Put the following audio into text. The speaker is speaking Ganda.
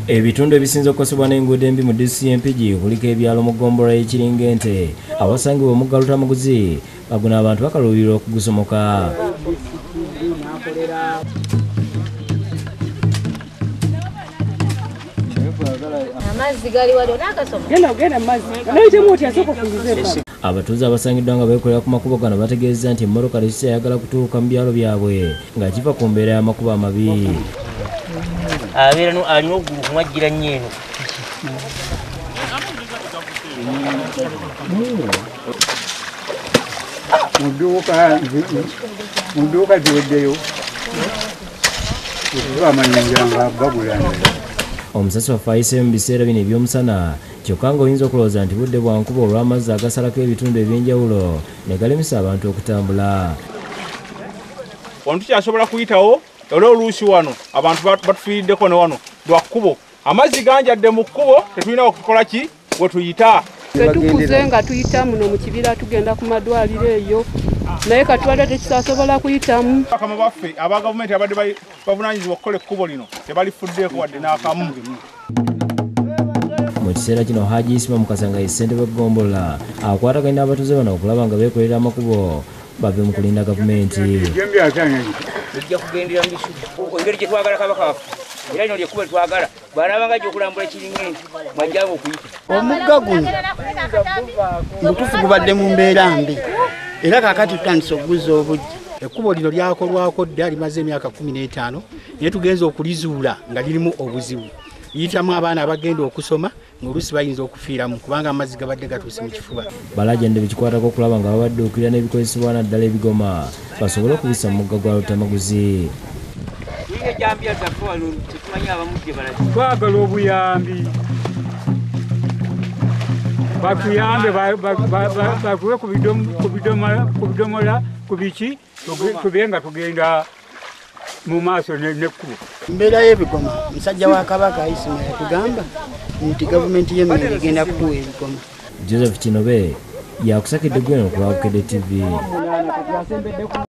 Ebitundu ebisinza okukosebwa n'enguudo embi mu DCMPG kuliko ebyalo mu ggombolola y'Ekiringente awasangibwa omugga Lutamaguzi baguno abantu bakaluubirira okugusomoka. Abatuuze abasangiddwa nga beekolera ku makubo gano bategeezza nti emmotoka tezikyayagala kutuuka mu byalo byabwe nga kiva ku mbeera y'amakubo amabi. Abeera alina oggulu kumwajjira nnyo eno. Mu dduuka ziweddeyo bamanyinjanga bagulana. Omusasi waffe ayiseeyo mu biseera bino eby'omusana kyokka ng'oyinza okulowooza nti budde bwa nkuba olw'amazzi agasalako ebitundu eby'enjawulo ne galemesa abantu okutambula. Wano tukyasobola kuyitawo era oluusi wano abantu batufiiriddeko ne wano lwa kkubo. Amazzi ganjadde mu kkubo tetulina okukola ki we tuyita. Tukuze nga tuyita muno mu kibira tugenda ku madwaliro eyo naye katwala tekisasobola kuyitamu. Bakama baffe aba gavumenti abadde bavunaanyizibwa okukola ekkubo lino tebalifuddeeko wadde n'akamu. Mu kiseera kino Haji Isima Mukasanga ye ssentebe w'eggombolola akwataganye n'abatuuze bano okulaba nga beekolera amakubo bave mu kulinda gavumenti. Tujja kugendera mu bisu engeri gye twagala kabaka waffe era lino lyekkubo lyetwagala bw'anaabanga gye okulambula Ekiringente mwajjanga okuyita. Omugga guno mutuufu gubadde mu mbeera mbi era kaakati tutandise okuguzza obujja. Ekkubo lino lyakolwako dda limaze emyaka 15 naye tugenza okulizuula nga lirimu obuzibu. Yitamu abaana abagenda okusoma ng'oluusi bayinza okufiiramu kubanga amazzi gabadde gatuuse mu kifuba. Balajjande bekikwatako okulaba nga babadduukirira n'ebikozesebwa naddala ebigoma basobole okubissa mu mugga gwa Lutamaguzi. Twagala obuyambi batuyambe bakuwe ku bidomola ku biki tube nga tugenda mu maaso n'ekkubo. Mbeera y'ebigoma musajja wa Kabaka Isima yatugamba nti gavumenti y'emmere egenda kutuwa ebigoma. Joseph Kinobe yakusakidde gweno ku Bukedde TV.